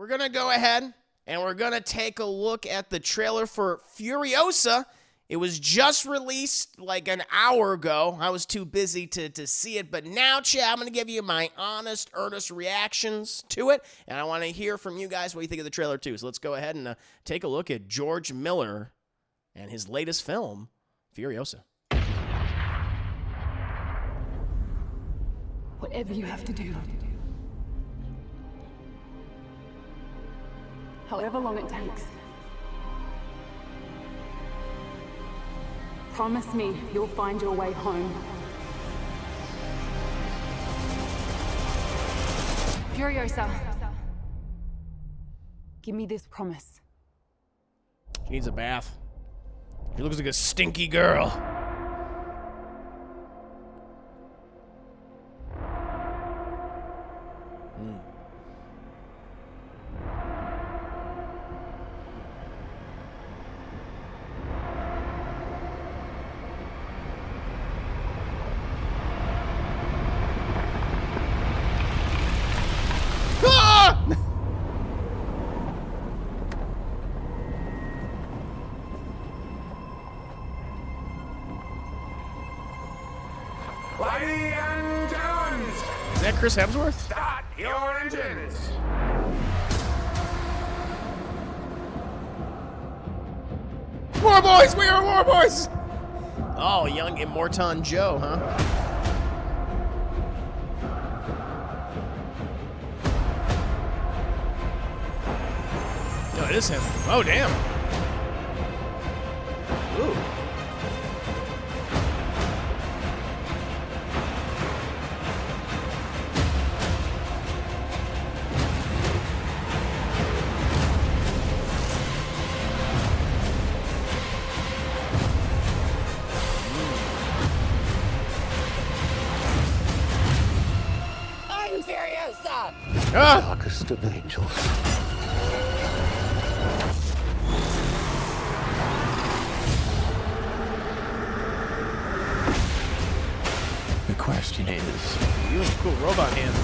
we're going to go ahead and we're going to take a look at the trailer for Furiosa. It was just released like an hour ago. I was too busy to see it, but now, chat, I'm going to give you my honest, earnest reactions to it, and I want to hear from you guys what you think of the trailer, too. So let's go ahead and take a look at George Miller and his latest film, Furiosa. Whatever you have to do. However long it takes. Promise me you'll find your way home. Furiosa. Give me this promise. She needs a bath. She looks like a stinky girl. Ladies and gentlemen, Is that Chris Hemsworth? start your engines. War boys! We are war boys! Oh, young Immortan Joe, huh? No, it is him. Oh, damn. Ooh. I'm Furiosa! Ah! Darkest of angels. The question is, You have cool robot hands.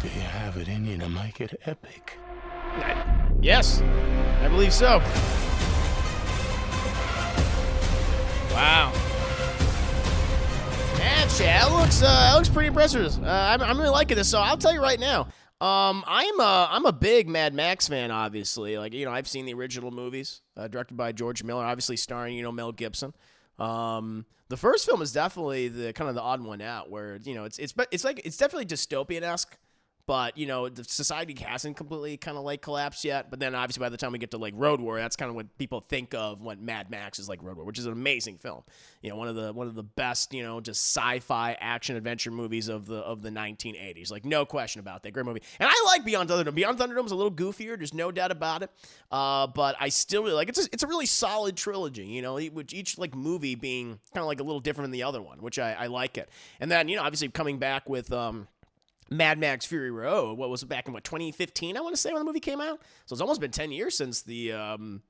do you have it in you to make it epic? Yes, I believe so. Wow. Yeah, chat, it looks pretty impressive. I'm really liking this. So I'll tell you right now. I'm a big Mad Max fan, obviously. Like, you know, I've seen the original movies, directed by George Miller, obviously starring, you know, Mel Gibson. The first film is definitely the kind of the odd one out, where, you know, it's definitely dystopian-esque. But, you know, the society hasn't completely kind of like collapsed yet. But then obviously by the time we get to like Road War, that's kind of what people think of when Mad Max is like Road War, which is an amazing film. You know, one of the best, you know, just sci-fi action adventure movies of the 1980s. Like, no question about that. Great movie. And I like Beyond Thunderdome. Beyond Thunderdome is a little goofier. There's no doubt about it. But I still really like it. It's a really solid trilogy, you know, which each like movie being kind of like a little different than the other one, which I like it. And then, you know, obviously coming back with Mad Max Fury Road, what was it, back in 2015, I want to say, when the movie came out? So it's almost been 10 years since that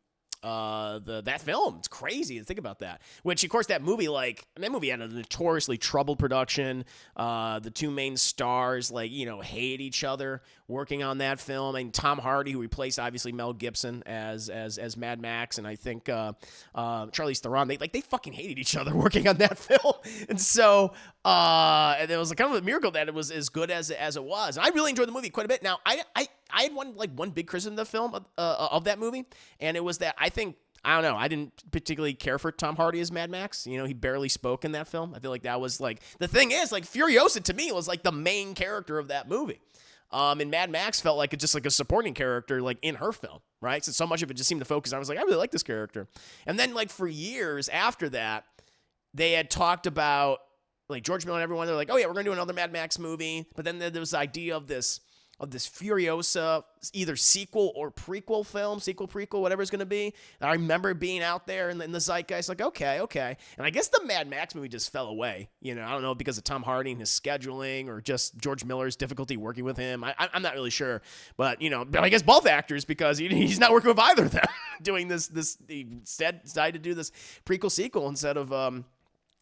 film. It's crazy to think about that. Which, of course, that movie had a notoriously troubled production. The two main stars, like, you know, hate each other working on that film. And Tom Hardy, who replaced obviously Mel Gibson as Mad Max, and I think Charlize Theron, they fucking hated each other working on that film. And so and it was kind of a miracle that it was as good as it was. And I really enjoyed the movie quite a bit. Now, I had one big criticism of the film, of that movie, and it was that I don't know, I didn't particularly care for Tom Hardy as Mad Max. You know, he barely spoke in that film. I feel like that was like, the thing is, like, Furiosa to me was like the main character of that movie. And Mad Max felt like just like a supporting character, like, in her film, right? So much of it just seemed to focus on, I was like, I really like this character. And then, like, for years after that, they had talked about, like, George Miller and everyone, they're like, oh yeah, we're gonna do another Mad Max movie. But then there was the idea of this Furiosa, either sequel or prequel film, prequel, whatever it's going to be. And I remember being out there in the zeitgeist, like, okay. And I guess the Mad Max movie just fell away. You know, I don't know, because of Tom Hardy and his scheduling, or just George Miller's difficulty working with him. I'm not really sure. But, you know, I guess both actors, because he's not working with either of them doing this. He instead decided to do this prequel sequel instead of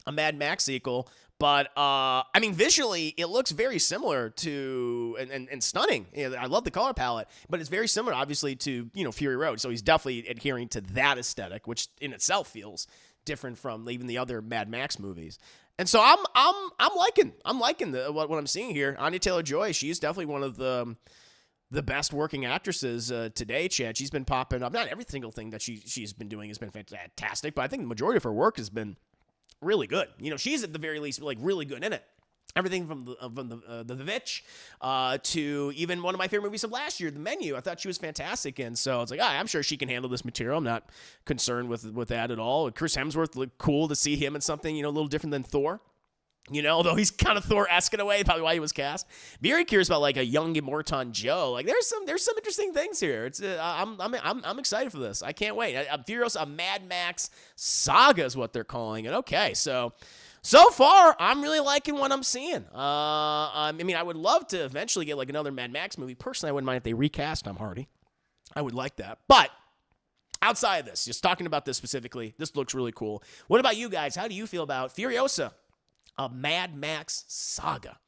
a Mad Max sequel. But, I mean, visually, it looks very similar to, and stunning. I love the color palette, but it's very similar, obviously, to, Fury Road. So he's definitely adhering to that aesthetic, which in itself feels different from even the other Mad Max movies. And so I'm liking what I'm seeing here. Anya Taylor-Joy, she's definitely one of the best working actresses today, Chad. She's been popping up. Not every single thing that she's been doing has been fantastic, but I think the majority of her work has been really good. She's at the very least like really good in it. Everything from the Vitch to even one of my favorite movies of last year, The Menu. I thought she was fantastic in. So it's like, I'm sure she can handle this material. I'm not concerned with that at all. Chris Hemsworth looked cool to see him in something a little different than Thor. Although he's kind of Thor-esque in a way, probably why he was cast. Very curious about like a young Immortan Joe. Like there's some interesting things here. It's I'm excited for this. I can't wait. Furiosa, a Mad Max Saga is what they're calling it. Okay, so far I'm really liking what I'm seeing. I mean, I would love to eventually get like another Mad Max movie. Personally, I wouldn't mind if they recast Tom Hardy. I would like that, but. Outside of this, just talking about this specifically, this looks really cool. What about you guys? How do you feel about Furiosa? A Mad Max Saga.